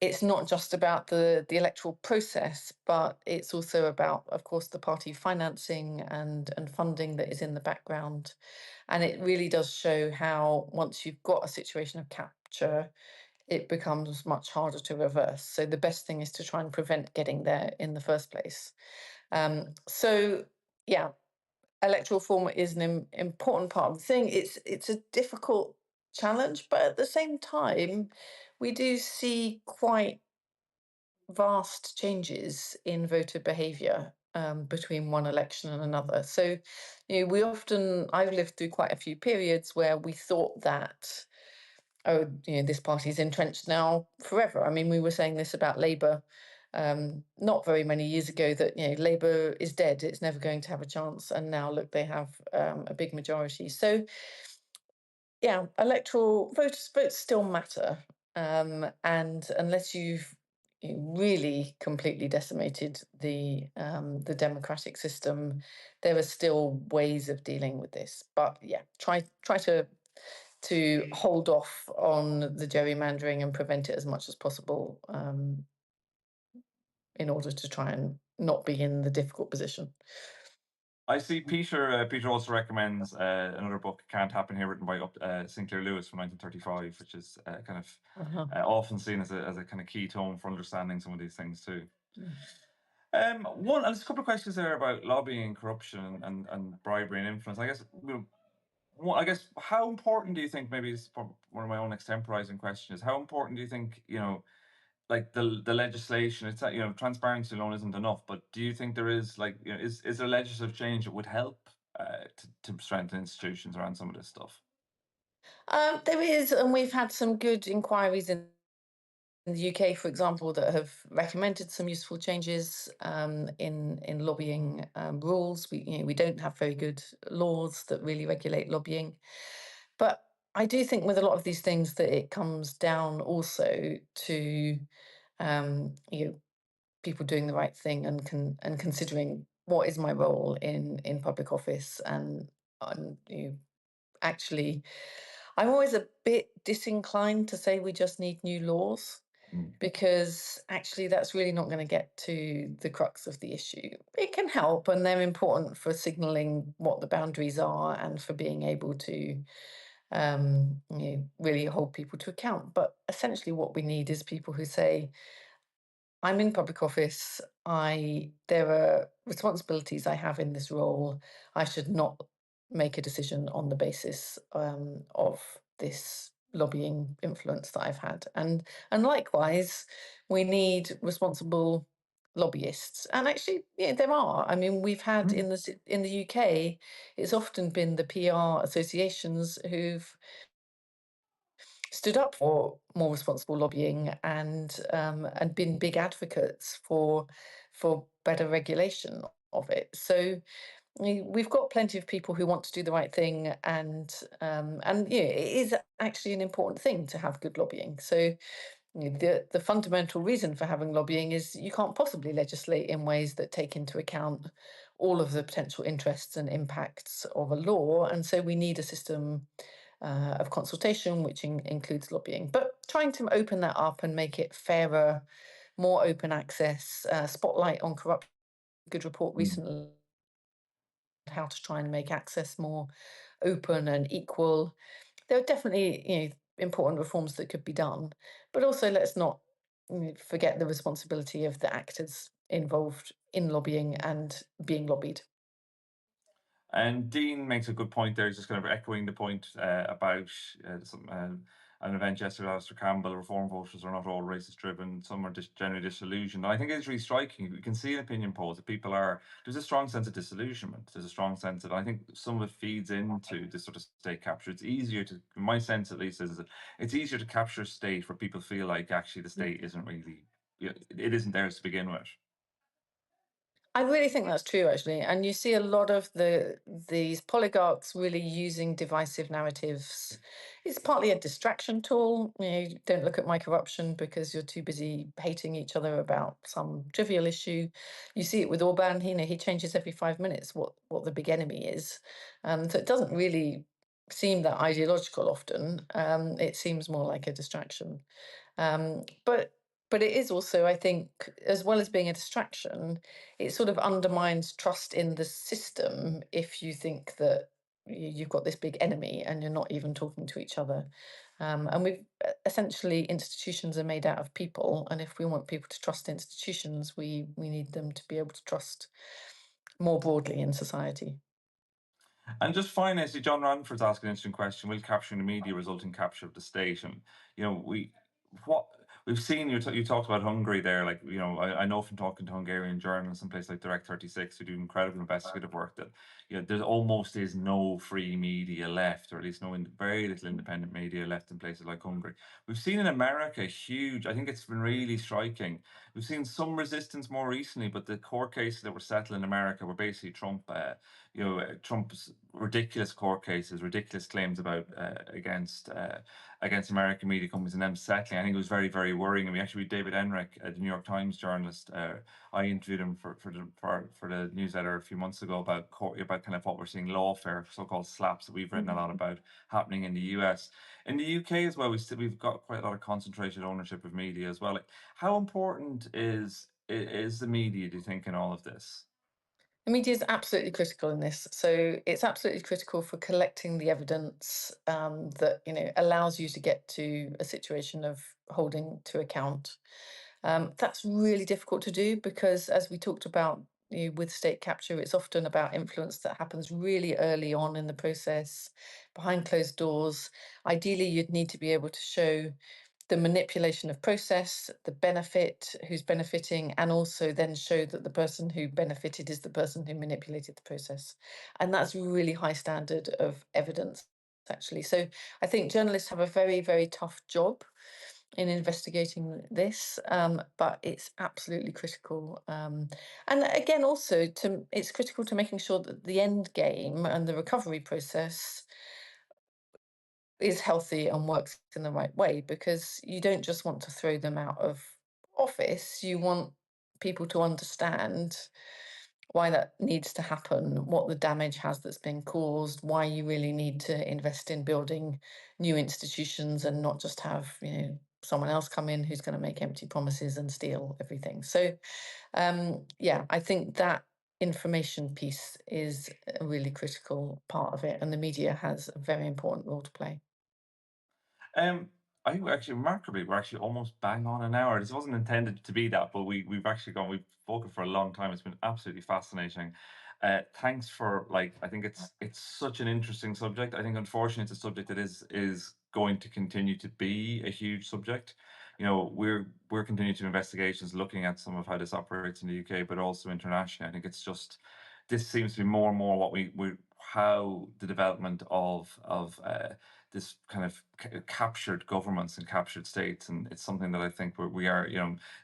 B: it's not just about the electoral process, but it's also about, of course, the party financing and funding that is in the background. And it really does show how once you've got a situation of capture, it becomes much harder to reverse. So the best thing is to try and prevent getting there in the first place. So yeah, electoral reform is an important part of the thing. It's a difficult challenge, but at the same time, we do see quite vast changes in voter behaviour between one election and another. So, I've lived through quite a few periods where we thought that, oh, this party's entrenched now forever. I mean, we were saying this about Labour not very many years ago, that Labour is dead, it's never going to have a chance, and now look, they have a big majority. So yeah, electoral votes still matter, and unless you've really completely decimated the democratic system, there are still ways of dealing with this. But yeah, try to hold off on the gerrymandering and prevent it as much as possible, in order to try and not be in the difficult position.
A: I see Peter also recommends another book, Can't Happen Here, written by Sinclair Lewis from 1935, which is kind of
B: Uh-huh.
A: often seen as a kind of key tone for understanding some of these things too.
B: Mm.
A: There's a couple of questions there about lobbying, corruption, and bribery and influence. I guess, well, I guess how important do you think, maybe it's one of my own extemporizing questions, how important do you think, like the legislation, it's that, transparency alone isn't enough, but do you think there is, like, is there legislative change that would help to strengthen institutions around some of this stuff?
B: There is, and we've had some good inquiries in the UK, for example, that have recommended some useful changes in lobbying rules. We don't have very good laws that really regulate lobbying, but I do think with a lot of these things that it comes down also to you know people doing the right thing and considering what is my role in public office and actually I'm always a bit disinclined to say we just need new laws
A: Mm.
B: because actually that's really not going to get to the crux of the issue. It can help, and they're important for signaling what the boundaries are and for being able to really hold people to account. But essentially, what we need is people who say, I'm in public office. There are responsibilities I have in this role. I should not make a decision on the basis of this lobbying influence that I've had. And likewise, we need responsible lobbyists. And actually, yeah, there are. I mean, we've had
A: Mm.
B: in the UK, it's often been the PR associations who've stood up for more responsible lobbying and been big advocates for better regulation of it. So we've got plenty of people who want to do the right thing, and it is actually an important thing to have good lobbying. So the fundamental reason for having lobbying is you can't possibly legislate in ways that take into account all of the potential interests and impacts of a law, and so we need a system of consultation, which includes lobbying, but trying to open that up and make it fairer, more open access, spotlight on corruption. Good report
A: Mm.
B: recently how to try and make access more open and equal. There are definitely important reforms that could be done, but also let's not forget the responsibility of the actors involved in lobbying and being lobbied.
A: And Dean makes a good point there. He's just kind of echoing the point about an event yesterday, Alistair Campbell. Reform voters are not all racist driven. Some are just generally disillusioned. And I think it's really striking. You can see in opinion polls that there's a strong sense of disillusionment. There's a strong sense of, I think some of it feeds into this sort of state capture. It's easier to, in my sense at least, is that it's easier to capture a state where people feel like actually the state isn't really, it isn't theirs to begin with.
B: I really think that's true, actually, and you see a lot of these polygarchs really using divisive narratives. It's partly a distraction tool. You don't look at my corruption because you're too busy hating each other about some trivial issue. You see it with Orbán. He changes every 5 minutes what the big enemy is. So it doesn't really seem that ideological often. It seems more like a distraction. Um, but but it is also, I think, as well as being a distraction, it sort of undermines trust in the system if you think that you've got this big enemy and you're not even talking to each other. And we've essentially institutions are made out of people, and if we want people to trust institutions, we need them to be able to trust more broadly in society.
A: And just finally, see, John Ranford's asking an interesting question. Will capturing the media result in capture of the state? And, what we've seen, you talked about Hungary there. Like, I know from talking to Hungarian journalists in places like Direct 36 who do incredible investigative work that, there's almost is no free media left, or at least very little independent media left in places like Hungary. We've seen in America I think it's been really striking. We've seen some resistance more recently, but the court cases that were settled in America were basically Trump's ridiculous court cases, ridiculous claims about against American media companies and them settling. I think it was very, very worrying. And we actually, with David Enrick, the New York Times journalist, I interviewed him for the newsletter a few months ago about kind of what we're seeing lawfare, so-called slaps that we've written a lot about happening in the US. In the UK as well, we've got quite a lot of concentrated ownership of media as well. Like, how important is the media, do you think, in all of this?
B: The media is absolutely critical in this. So it's absolutely critical for collecting the evidence that allows you to get to a situation of holding to account. That's really difficult to do because, as we talked about, with state capture, it's often about influence that happens really early on in the process, behind closed doors. Ideally, you'd need to be able to show the manipulation of process, the benefit, who's benefiting, and also then show that the person who benefited is the person who manipulated the process. And that's a really high standard of evidence, actually. So I think journalists have a very, very tough job in investigating this, but it's absolutely critical. And again, also it's critical to making sure that the end game and the recovery process is healthy and works in the right way, because you don't just want to throw them out of office. You want people to understand why that needs to happen, what the damage has that's been caused, why you really need to invest in building new institutions and not just have, someone else come in who's going to make empty promises and steal everything. So yeah, I think that information piece is a really critical part of it, and the media has a very important role to play.
A: Um, I think remarkably, we're actually almost bang on an hour. This wasn't intended to be that, but we've spoken for a long time. It's been absolutely fascinating. Thanks for I think it's such an interesting subject. I think unfortunately it's a subject that is going to continue to be a huge subject. We're continuing to investigations looking at some of how this operates in the UK, but also internationally. I think it's just this seems to be more and more what we how the development of this kind of captured governments and captured states, and it's something that I think we are.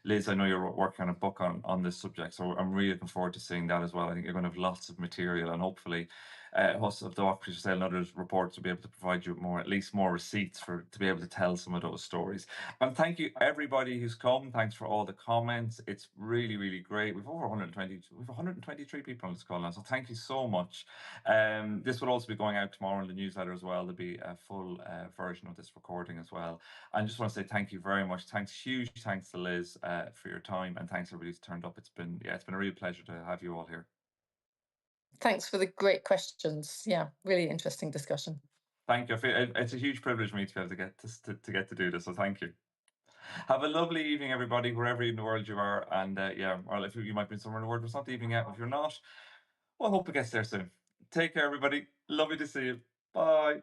A: Liz, I know you're working on a book on this subject, so I'm really looking forward to seeing that as well. I think you're going to have lots of material, and hopefully, us of the Democracy Sale and others reports will be able to provide you at least more receipts to be able to tell some of those stories. And thank you everybody who's come. Thanks for all the comments. It's really, really great. We've 123 people on this call now, so thank you so much. This will also be going out tomorrow in the newsletter as well. There'll be a full version of this recording as well. I just want to say thank you very much. Huge thanks to Liz for your time, and thanks everybody who's turned up. It's been a real pleasure to have you all here.
B: Thanks for the great questions. Yeah, really interesting discussion.
A: Thank you. It's a huge privilege for me to be able to get to do this. So thank you. Have a lovely evening, everybody, wherever in the world you are. And well, if you might be somewhere in the world, it's not the evening yet. If you're not, well, hope it gets there soon. Take care, everybody. Lovely to see you. Bye.